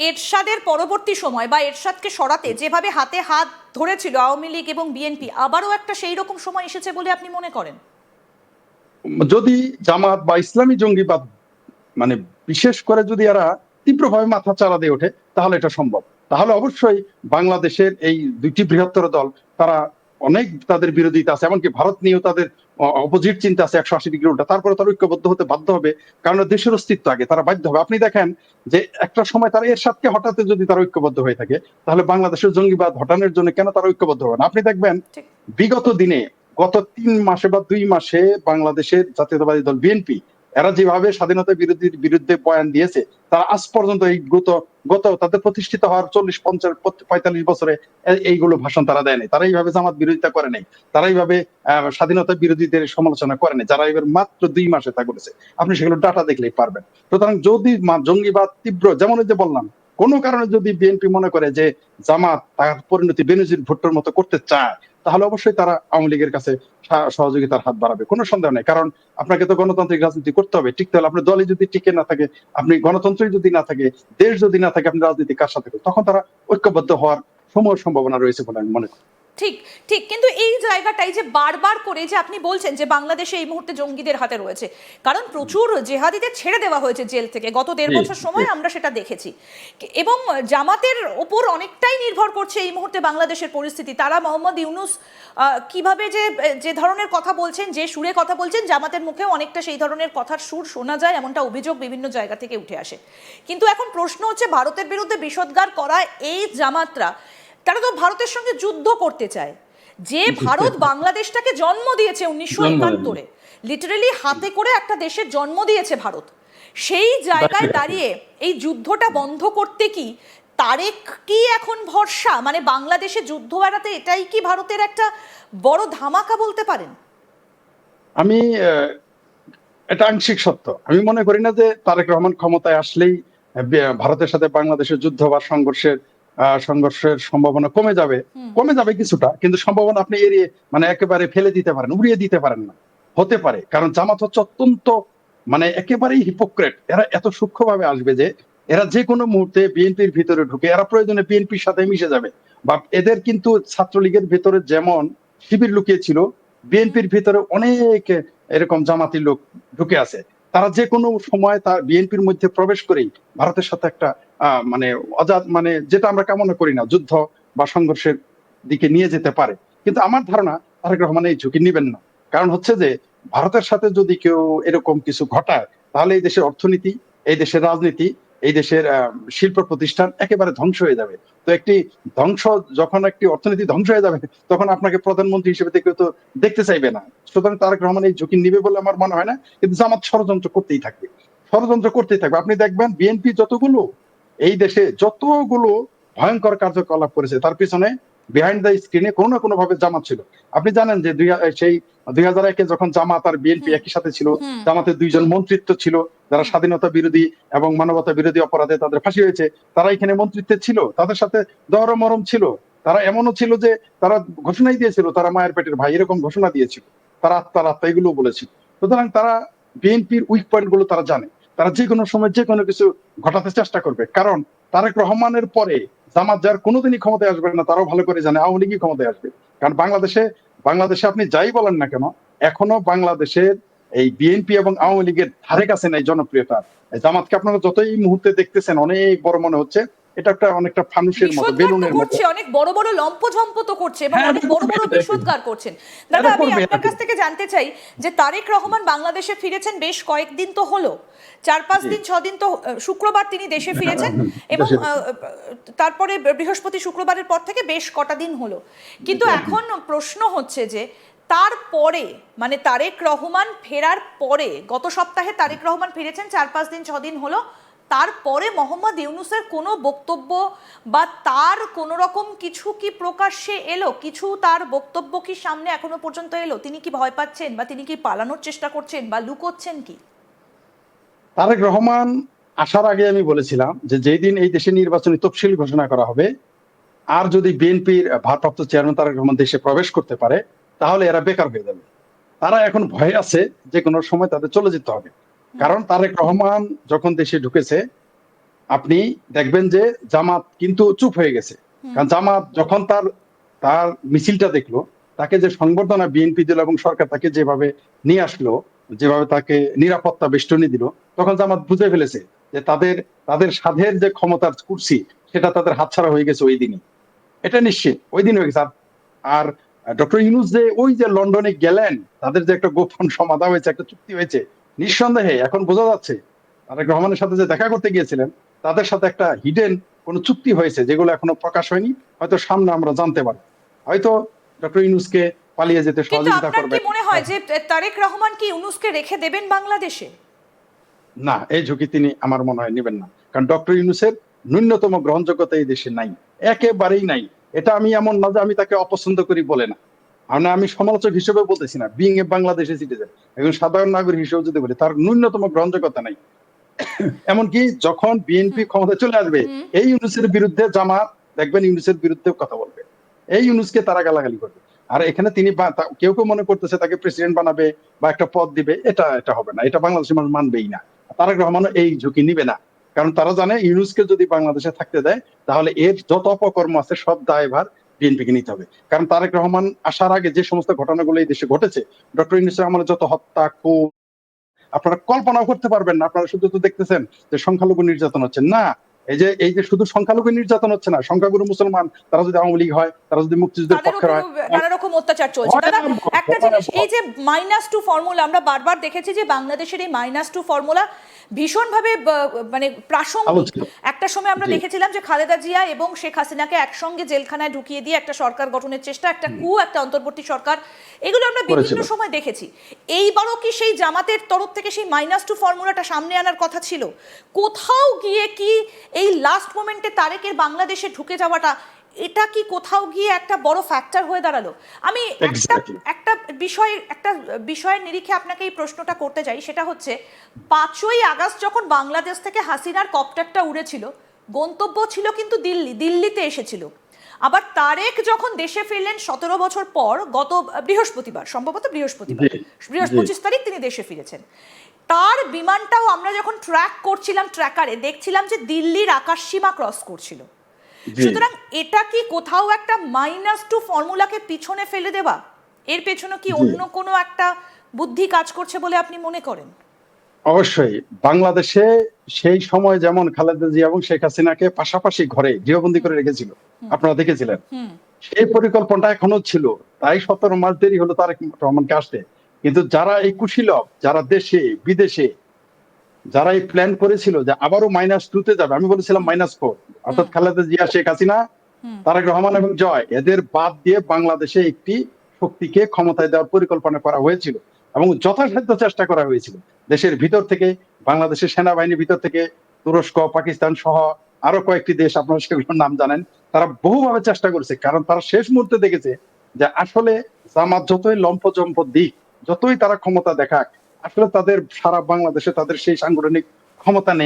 এরশাদের পরবর্তী সময় বা এরশাদকে সরাতে যেভাবে হাতে হাত ধরেছিল আওয়ামী লীগ এবং বিএনপি, আবারও একটা সেই রকম সময় এসেছে বলে আপনি মনে করেন? যদি জামাত বা ইসলামী জঙ্গিবাদ মানে বিশেষ করে যদি এরা তীব্রভাবে মাথা চাড়া দিয়ে ওঠে, তাহলে এটা সম্ভব। তাহলে অবশ্যই বাংলাদেশের এই দুইটি বৃহত্তর দল, তারা অনেক তাদের বিরোধিতা আছে, এমনকি ভারত নিয়েও তাদের অপোজিট চিন্তা আছে 180 ডিগ্রি উল্টা। তারপরে তারা ঐক্যবদ্ধ হতে বাধ্য হবে, কারণ দেশের অস্তিত্ব আগে, তারা বাধ্য হবে। আপনি দেখেন যে একটা সময় তারা এরশাদকে হঠাতে যদি তারা ঐক্যবদ্ধ হয়ে থাকে, তাহলে বাংলাদেশের জঙ্গিবাদ হটানোর জন্য কেন তারা ঐক্যবদ্ধ হবে না? আপনি দেখবেন ঠিক। বিগত দিনে, গত 3 মাসে বা 2 মাসে বাংলাদেশের জাতীয়তাবাদী দল বিএনপি, এরা যেভাবে স্বাধীনতা বিরোধীর বিরুদ্ধে বয়ান দিয়েছে, তারা আজ পর্যন্ত এই গত তাদের প্রতিষ্ঠিত হওয়ার 40, 50, 45 বছরে এইগুলো ভাষণ তারা দেয়নি। তারা এইভাবে জামাত বিরোধিতা করে নাই, তারা এইভাবে স্বাধীনতা বিরোধীদের সমালোচনা করে নাই, যারা এবার মাত্র 2 মাসে তা করেছে। আপনি সেগুলো ডাটা দেখলেই পারবেন। সুতরাং যদি জঙ্গিবাদ তীব্র, যেমন ওই যে বললাম, কোনো কারণে যদি বিএনপি মনে করে যে জামাত তার পরিণতি বেনজির ভুট্টোর মতো করতে চায়, তাহলে অবশ্যই তারা আওয়ামী লীগের কাছে সহযোগিতার হাত বাড়াবে, কোনো সন্দেহ নেই। কারণ আপনাকে তো গণতান্ত্রিক রাজনীতি করতে হবে, টিকতে হলে। আপনার দলই যদি টিকে না থাকে, আপনি গণতন্ত্রই যদি না থাকে, দেশ যদি না থাকে, আপনি রাজনীতি কার সাথে করবেন? তখন তারা ঐক্যবদ্ধ হওয়ার সম্ভাবনা রয়েছে বলে আমি মনে করি। ঠিক ঠিক, কিন্তু এই জায়গাটাই যে বারবার করে যে আপনি বলছেন যে বাংলাদেশে এই মুহূর্তে জঙ্গিদের হাতে রয়েছে, কারণ প্রচুর জেহাদিদের ছেড়ে দেওয়া হয়েছে জেল থেকে গত 1.5 বছর সময়, আমরা সেটা দেখেছি। এবং জামাতের ওপর অনেকটাই নির্ভর করছে এই মুহূর্তে বাংলাদেশের পরিস্থিতি। তারা মোহাম্মদ ইউনূস কিভাবে যে ধরনের কথা বলছেন, যে সুরে কথা বলছেন, জামাতের মুখেও অনেকটা সেই ধরনের কথার সুর শোনা যায়, এমনটা অভিযোগ বিভিন্ন জায়গা থেকে উঠে আসে। কিন্তু এখন প্রশ্ন হচ্ছে, ভারতের বিরুদ্ধে বিষোদ্গার করা এই জামাতরা, তারা তো ভারতের সঙ্গে যুদ্ধ করতে চায়। যে ভারত বাংলাদেশটাকে জন্ম দিয়েছে 1971-এ, লিটারালি হাতে করে একটা দেশের জন্ম দিয়েছে ভারত, সেই জায়গায় দাঁড়িয়ে এই যুদ্ধটা বন্ধ করতে কি তারেক কি এখন ভরসা? মানে বাংলাদেশে যুদ্ধ এড়াতে এটাই কি ভারতের একটা বড় ধামাকা বলতে পারেন? আমি এটা আংশিক সত্য। আমি মনে করি না যে তারেক রহমান ক্ষমতায় আসলেই ভারতের সাথে বাংলাদেশের যুদ্ধ বা সংঘর্ষের সম্ভাবনা কমে যাবে। কমে যাবে কিছুটা, কিন্তু সম্ভাবনা আপনি এড়িয়ে একেবারে ফেলে দিতে পারেন, উড়িয়ে দিতে পারেন না। হতে পারে, কারণ জামাত হচ্ছে অত্যন্ত একেবারেই হিপোক্রেট। এরা এত সূক্ষ্মভাবে আসবে যে এরা যে কোনো মুহূর্তে বিএনপির ভিতরে ঢুকে, এরা প্রয়োজনে বিএনপির সাথে মিশে যাবে। বা এদের কিন্তু ছাত্রলীগের ভিতরে যেমন শিবির লুকিয়েছিল, বিএনপির ভিতরে অনেক এরকম জামাতি লোক ঢুকে আছে। তারা যে কোনো সময় তার বিএনপির মধ্যে প্রবেশ করেই ভারতের সাথে একটা যেটা আমরা কামনা করি না, যুদ্ধ বা সংঘর্ষের দিকে নিয়ে যেতে পারে। কিন্তু আমার ধারণা তারেক রহমান এই ঝুঁকি নিবেন না। কারণ হচ্ছে যে ভারতের সাথে যদি কেউ এরকম কিছু ঘটায়, তাহলে এই দেশের অর্থনীতি, এই দেশের রাজনীতি, এই দেশের শিল্প প্রতিষ্ঠান একেবারে ধ্বংস হয়ে যাবে। তো যখন একটি অর্থনীতি ধ্বংস হয়ে যাবে, তখন আপনাকে প্রধানমন্ত্রী হিসেবে কেউ তো দেখতে চাইবে না। সুতরাং তারেক রহমান এই ঝুঁকি নিবে বলে আমার মনে হয় না। কিন্তু জামাত ষড়যন্ত্র করতেই থাকবে, ষড়যন্ত্র করতেই থাকবে। আপনি দেখবেন বিএনপি এই দেশে যতগুলো ভয়ঙ্কর কার্যকলাপ করেছে, তার পিছনে বিহাইন্ড দ্য স্ক্রিনে কোনো না কোনো ভাবে জামাত ছিল। আপনি জানেন যে সেই 2001-এ যখন জামাত আর বিএনপি একই সাথে ছিল, জামাতের 2জন মন্ত্রিত্ব ছিল, যারা স্বাধীনতা বিরোধী এবং মানবতা বিরোধী অপরাধে তাদের ফাঁসি হয়েছে, তারা এখানে মন্ত্রিত্বে ছিল, তাদের সাথে দর মরম ছিল। তারা এমনও ছিল যে তারা ঘোষণাই দিয়েছিল তারা মায়ের পেটের ভাই, এরকম ঘোষণা দিয়েছিল। তারা আত্মা এগুলো বলেছিল। সুতরাং তারা বিএনপির উইক পয়েন্ট গুলো তারা জানে। তারা যে কোনো সময় যে কোনো কিছু ঘটাতে চেষ্টা করবে। কারণ তারেক রহমানের পরে জামাত যার কোনোদিনই ক্ষমতায় আসবে না, তারাও ভালো করে জানে আওয়ামী লীগই ক্ষমতায় আসবে। কারণ বাংলাদেশে আপনি যাই বলেন না কেন, এখনো বাংলাদেশের এই বিএনপি এবং আওয়ামী লীগের ধারে কাছে নাই জনপ্রিয়তা। জামাতকে আপনারা যতই এই মুহূর্তে দেখতেছেন অনেক বড় মনে হচ্ছে, এটা অনেকটা ফানুসের মতো, বেলুনের মতো। অনেক বড় বড় লম্পঝম্প তো করছে এবং অনেক বড় বড় বিষোদ্গার করছেন। দাদা, আমি আপনার কাছ থেকে জানতে চাই যে তারেক রহমান বাংলাদেশে ফিরেছেন বেশ কয়েকদিন তো হলো, 4-5 দিন 6 দিন তো। শুক্রবার তিনি দেশে ফিরেছেন এবং তারপরে বৃহস্পতি শুক্রবারের পর থেকে বেশ কটা দিন হলো। কিন্তু এখন প্রশ্ন হচ্ছে যে তারপরে, মানে তারেক রহমান ফেরার পরে, গত সপ্তাহে তারেক রহমান ফিরেছেন, 4-5 দিন 6 দিন হলো, তারপরে মোহাম্মদ ইউনূসের কোনো বক্তব্য বা তার কোনো রকম কিছু কি প্রকাশ্যে এলো? কিছু তার বক্তব্য কি সামনে এখনো পর্যন্ত এলো? তিনি কি ভয় পাচ্ছেন, বা তিনি কি পালানোর চেষ্টা করছেন, বা লুকোচ্ছেন কি? তারেক রহমান আসার আগে আমি বলেছিলাম যে যেই দিন এই দেশে নির্বাচনী তফসিল ঘোষণা করা হবে, আর যদি বিএনপির ভারপ্রাপ্ত চেয়ারম্যান তারেক রহমান দেশে প্রবেশ করতে পারে, তাহলে এরা বেকার হয়ে যাবে। তারা এখন ভয়ে আছে যে কোনো সময় তাদের চলে যেতে হবে। কারণ তারেক রহমান যখন দেশে ঢুকেছে, আপনি দেখবেন যে জামাত কিন্তু চুপ হয়ে গেছে। কারণ জামাত যখন তার তার মিছিলটা দেখলো, তাকে যে সংবর্ধনা বিএনপি দিল এবং সরকার তাকে যেভাবে নিয়ে আসলো, যেভাবে তাকে নিরাপত্তা বেষ্টনী দিল, তখন জামাত বুঝে ফেলেছে যে তাদের সাধের যে ক্ষমতার কুর্সি, সেটা তাদের হাতছাড়া হয়ে গেছে ওই দিনই। এটা নিশ্চিত ওই দিন হয়ে গেছে। আর ডক্টর ইউনূস যে ওই যে লন্ডনে গেলেন, তাদের যে একটা গোপন সমাধা হয়েছে, একটা চুক্তি হয়েছে, নিঃসন্দেহে এখন বোঝা যাচ্ছে তারেক রহমানের সাথে যে দেখা করতে গিয়েছিলেন, তাদের সাথে একটা হিডেন কোন চুক্তি হয়েছে, যেগুলো এখনো প্রকাশ হয়নি। হয়তো সামনে আমরা জানতে পারবো। হয়তো ডক্টর ইউনূসকে পালিয়ে যেতে কিন্তু সহযোগিতা আপনার করবে। কি মনে হয় যে তারেক রহমান কি ইউনূসকে রেখে দেবেন বাংলাদেশে? না, এই ঝুঁকি তিনি আমার মনে হয় নেবেন না। কারণ ডক্টর ইউনূসের ন্যূনতম গ্রহণযোগ্যতা এই দেশে নাই, একেবারেই নাই। এটা আমি এমন না যে আমি তাকে অপছন্দ করি বলে না। আমি সমালোচক হিসেবে বলতেছি না, বিইং এ বাংলাদেশি সিটিজেন, একজন সাধারণ নাগরিক হিসেবে যদি বলি, তার ন্যূনতম গ্রহণযোগ্যতা নাই। এমনকি যখন বিএনপি ক্ষমতায় চলে আসবে, এই ইউনূসের বিরুদ্ধে জামাত দেখবেন ইউনূসের বিরুদ্ধে কথা বলবে, এই ইউনূসকে তারা গালাগালি করবে। আর এখানে তিনি কেউ কেউ মনে করতেছে তাকে প্রেসিডেন্ট বানাবে বা একটা পদ দিবে, এটা হবে না, এটা বাংলাদেশের মানুষ মানবেই না। তারেক রহমানও এই ঝুঁকি নিবে না। কারণ তারা জানে ইউনূসকে যদি বাংলাদেশে থাকতে দেয়, তাহলে এর যত অপকর্ম আছে সব দায়ভার বিএনপিকে নিতে হবে। কারণ তারেক রহমান আসার আগে যে সমস্ত ঘটনাগুলো এই দেশে ঘটেছে, ডক্টর ইউনূসের আমলে যত হত্যা, খুন, আপনারা কল্পনাও করতে পারবেন না। আপনারা শুধু তো দেখতেছেন যে সংখ্যালঘু নির্যাতন হচ্ছে না। এই যে শুধু সংখ্যালঘু নির্যাতন হচ্ছে না, সংখ্যাগুরু মুসলমান তারা যদি আওয়ামী লীগ হয়, তারা যদি মুক্তিযুদ্ধের তাদের পক্ষে উপর হয়, নানা রকম অত্যাচার চলছে। দাদা, একটা জিনিস, এই যে -2 ফর্মুলা আমরা বারবার দেখেছি যে বাংলাদেশের এই -2 ফর্মুলা ভীষণভাবে মানে প্রাসঙ্গিক। আলোচিত। একটা সময় আমরা জি। দেখেছিলাম যে খালেদা জিয়া এবং শেখ হাসিনাকে একসঙ্গে জেলখানায় ঢুকিয়ে দিয়ে একটা সরকার গঠনের চেষ্টা, একটা একটা অন্তর্বর্তী সরকার, এগুলো আমরা বিভিন্ন করেছিল। সময় দেখেছি। এইবারও কি সেই জামাতের তরফ থেকে সেই -2 ফর্মুলাটা সামনে আনার কথা ছিল? কোথাও গিয়ে কি এই লাস্ট মোমেন্টে তারেকের বাংলাদেশে ঢুকে যাওয়াটা, এটা কি কোথাও গিয়ে একটা বড় ফ্যাক্টর হয়ে দাঁড়ালো? আমি এক্স্যাক্টলি। একটা বিষয়ের নিরিখে আপনাকে এই প্রশ্নটা করতে চাই, সেটা হচ্ছে 5ই আগস্ট যখন বাংলাদেশ থেকে হাসিনার কপ্টারটা উড়েছিল, গন্তব্য ছিল কিন্তু দিল্লিতে এসেছিল। আবার তারেক যখন দেশে ফিরলেন 17 বছর পর, গত বৃহস্পতিবার, সম্ভবত বৃহস্পতিবার, জি। জি। 25 তারিখ তিনি দেশে ফিরেছেন। তার বিমানটাও আমরা যখন ট্র্যাক করছিলাম ট্র্যাকারে, দেখছিলাম যে দিল্লির আকাশসীমা ক্রস করছিল। জি। সুতরাং এটা কি কোথাও একটা -2 ফর্মুলাকে পিছনে ফেলে দেওয়া? এর পেছনে কি জি। অন্য কোনো একটা বুদ্ধি কাজ করছে বলে আপনি মনে করেন? অবশ্যই বাংলাদেশে সেই সময় যেমন খালেদা জিয়া এবং শেখ হাসিনাকে পাশাপাশি ঘরে গৃহবন্দী করে রেখেছিল, আপনারা দেখেছিলেন। সেই পরিকল্পনাটা এখনো ছিল। তাই 17 মাস দেরি হলো তারেক রহমানকে আসতে। কিন্তু যারা এই কুশীলব, যারা দেশে বিদেশে, যারা এই প্ল্যান করেছিল যে আবারও -2 তে যাবে, আমি বলেছিলাম -4, অর্থাৎ খালেদা জিয়া, শেখ হাসিনা, তারেক রহমান এবং জয়, এদের বাদ দিয়ে বাংলাদেশে একটি শক্তিকে ক্ষমতায় দেওয়ার পরিকল্পনা করা হয়েছিল এবং যথাসাধ্য চেষ্টা করা হয়েছিল। দেশের ভিতর থেকে, বাংলাদেশের সেনাবাহিনীর ভিতর থেকে, তুরস্ক, পাকিস্তান সহ আরো কয়েকটি দেশ, আপনারা সেগুলোর নাম জানেন, তারা বহুভাবে চেষ্টা করেছে। কারণ তারা শেষ মুহূর্তে দেখেছে যে আসলে জামাত যতই লম্পজম্প দিক, যতই তারা ক্ষমতা দেখাক, আসলে তাদের সারা বাংলাদেশে তাদের সেই সাংগঠনিক ক্ষমতা নেই।